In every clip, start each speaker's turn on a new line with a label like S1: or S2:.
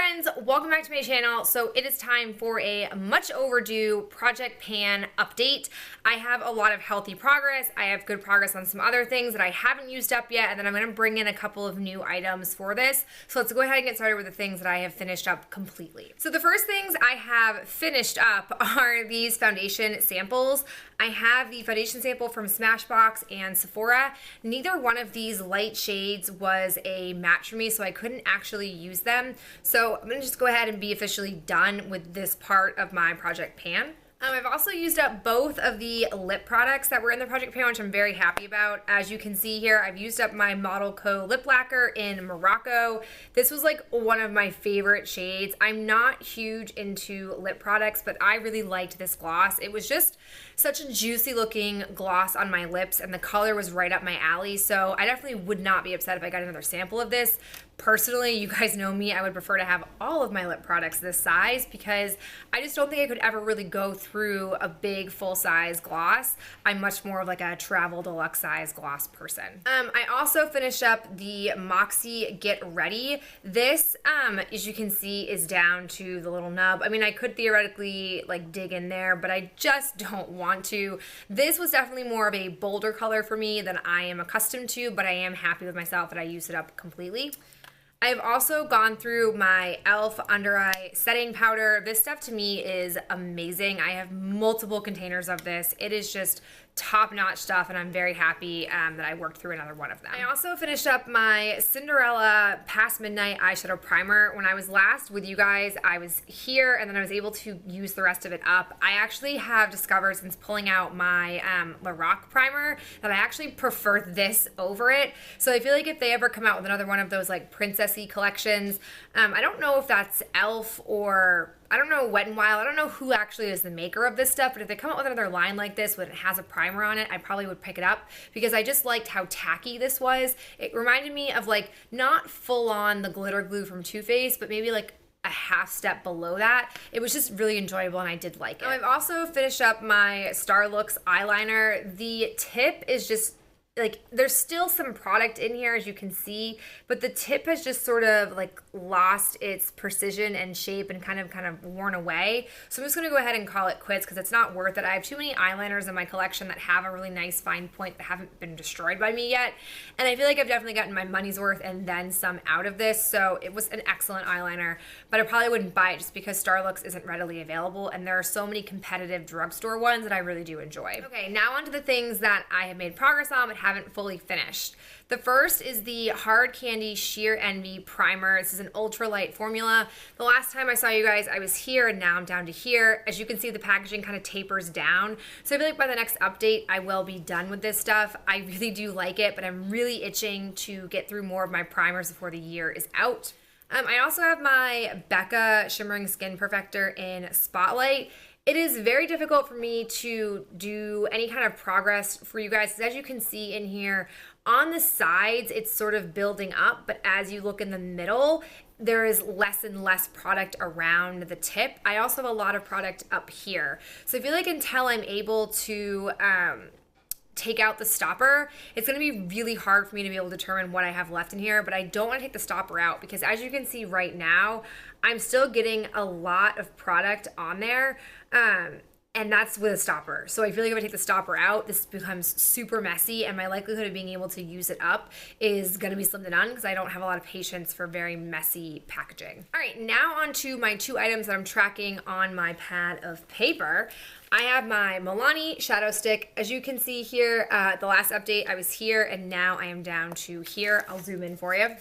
S1: friends, welcome back to my channel. So it is time for a much overdue Project Pan update. I have a lot of healthy progress. I have good progress on some other things that I haven't used up yet, and then I'm going to bring in a couple of new items for this. So let's go ahead and get started with the things that I have finished up completely. So the first things I have finished up are these foundation samples. I have the foundation sample from Smashbox and Sephora. Neither one of these light shades was a match for me, so I couldn't actually use them. So I'm gonna just go ahead and be officially done with this part of my Project Pan. I've also used up both of the lip products that were in the Project Pan, which I'm very happy about. As you can see here, I've used up my Model Co lip lacquer in Morocco. This was like one of my favorite shades. I'm not huge into lip products, but I really liked this gloss. It was just such a juicy looking gloss on my lips, and the color was right up my alley. So I definitely would not be upset if I got another sample of this. Personally, you guys know me, I would prefer to have all of my lip products this size because I just don't think I could ever really go through a big full-size gloss. I'm much more of like a travel deluxe size gloss person. I also finished up the Moxie Get Ready. This, as you can see, is down to the little nub. I mean, I could theoretically like dig in there, but I just don't want to. This was definitely more of a bolder color for me than I am accustomed to, but I am happy with myself that I used it up completely. I've also gone through my e.l.f. under eye setting powder. This stuff to me is amazing. I have multiple containers of this. It is just top-notch stuff, and I'm very happy that I worked through another one of them. I also finished up my Cinderella Past Midnight eyeshadow primer. When I was last with you guys, I was here, and then I was able to use the rest of it up. I actually have discovered since pulling out my Lorac primer that I actually prefer this over it. So I feel like if they ever come out with another one of those like princessy collections, I don't know if that's e.l.f. or I don't know Wet n Wild. I don't know who actually is the maker of this stuff, but if they come out with another line like this when it has a primer on it, I probably would pick it up because I just liked how tacky this was. It reminded me of like not full on the glitter glue from Too Faced, but maybe like a half step below that. It was just really enjoyable and I did like it. I've also finished up my Starlooks eyeliner. The tip is just like, there's still some product in here as you can see, but the tip has just sort of like lost its precision and shape and kind of worn away. So I'm just gonna go ahead and call it quits because it's not worth it. I have too many eyeliners in my collection that have a really nice fine point that haven't been destroyed by me yet. And I feel like I've definitely gotten my money's worth and then some out of this. So it was an excellent eyeliner, but I probably wouldn't buy it just because Starlooks isn't readily available. And there are so many competitive drugstore ones that I really do enjoy. Okay, now onto the things that I have made progress on but haven't fully finished. The first is the Hard Candy Sheer Envy Primer. This is an ultralight formula. The last time I saw you guys, I was here and now I'm down to here. As you can see, the packaging kind of tapers down. So I feel like by the next update, I will be done with this stuff. I really do like it, but I'm really itching to get through more of my primers before the year is out. I also have my Becca Shimmering Skin Perfector in Spotlight. It is very difficult for me to do any kind of progress for you guys. As you can see in here, on the sides, it's sort of building up, but as you look in the middle, there is less and less product around the tip. I also have a lot of product up here. So I feel like until I'm able to take out the stopper, it's gonna be really hard for me to be able to determine what I have left in here, but I don't wanna take the stopper out because as you can see right now, I'm still getting a lot of product on there, and that's with a stopper. So I feel like if I take the stopper out, this becomes super messy and my likelihood of being able to use it up is gonna be slim to none because I don't have a lot of patience for very messy packaging. All right, now on to my two items that I'm tracking on my pad of paper. I have my Milani Shadow Stick. As you can see here, the last update I was here and now I am down to here. I'll zoom in for you.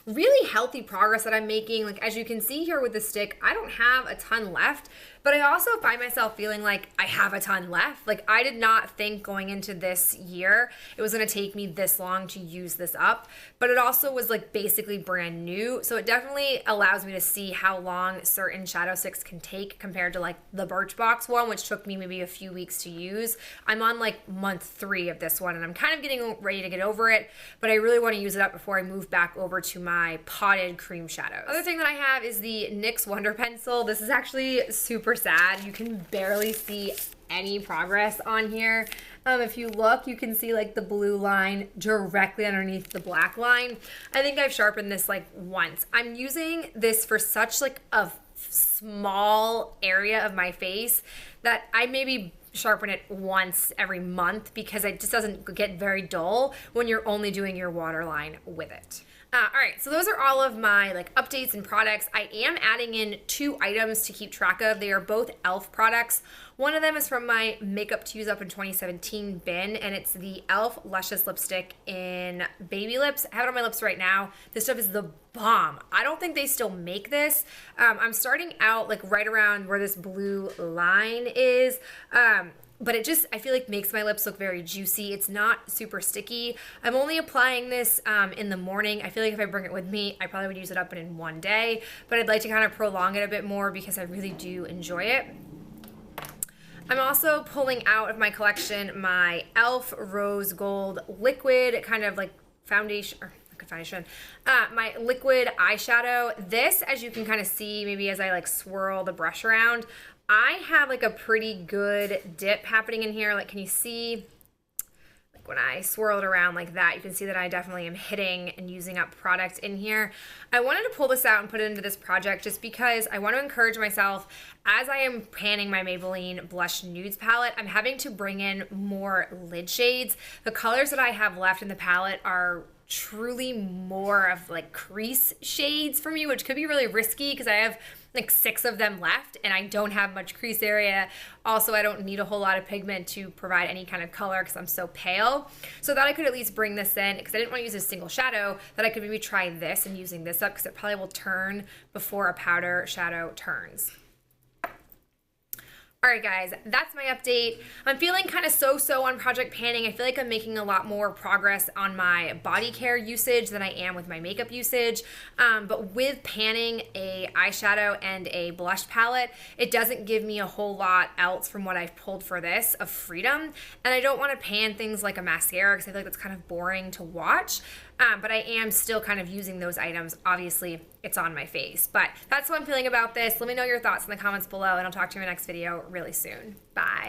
S1: Really healthy progress that I'm making. Like as you can see here with the stick, I don't have a ton left, but I also find myself feeling like I have a ton left. Like I did not think going into this year it was gonna take me this long to use this up, but it also was like basically brand new. So it definitely allows me to see how long certain shadow sticks can take compared to like the Birchbox one, which took me maybe a few weeks to use. I'm on like month 3 of this one and I'm kind of getting ready to get over it, but I really wanna use it up before I move back over to my potted cream shadows. Other thing that I have is the NYX Wonder Pencil. This is actually super sad. You can barely see any progress on here. If you look, you can see like the blue line directly underneath the black line. I think I've sharpened this like once. I'm using this for such like a small area of my face that I maybe sharpen it once every month because it just doesn't get very dull when you're only doing your waterline with it. All right, so those are all of my like updates and products. I am adding in 2 items to keep track of. They are both e.l.f. products. One of them is from my Makeup to Use Up in 2017 bin, and it's the e.l.f. Luscious Lipstick in Baby Lips. I have it on my lips right now. This stuff is the bomb. I don't think they still make this. I'm starting out like right around where this blue line is. But it just, I feel like makes my lips look very juicy. It's not super sticky. I'm only applying this in the morning. I feel like if I bring it with me, I probably would use it up in one day, but I'd like to kind of prolong it a bit more because I really do enjoy it. I'm also pulling out of my collection my e.l.f. Rose Gold Liquid kind of like foundation, or my liquid eyeshadow. This, as you can kind of see, maybe as I like swirl the brush around, I have like a pretty good dip happening in here. Like, can you see, like when I swirl it around like that, you can see that I definitely am hitting and using up product in here. I wanted to pull this out and put it into this project just because I want to encourage myself as I am panning my Maybelline Blush Nudes palette. I'm having to bring in more lid shades. The colors that I have left in the palette are truly more of like crease shades for me, which could be really risky because I have like 6 of them left and I don't have much crease area. Also, I don't need a whole lot of pigment to provide any kind of color because I'm so pale. So that I could at least bring this in because I didn't want to use a single shadow, that I could maybe try this and using this up because it probably will turn before a powder shadow turns. All right, guys, that's my update. I'm feeling kind of so-so on project panning. I feel like I'm making a lot more progress on my body care usage than I am with my makeup usage. But with panning a eyeshadow and a blush palette, it doesn't give me a whole lot else from what I've pulled for this of freedom. And I don't want to pan things like a mascara because I feel like that's kind of boring to watch. But I am still kind of using those items. Obviously, it's on my face. But that's what I'm feeling about this. Let me know your thoughts in the comments below, and I'll talk to you in my next video really soon. Bye.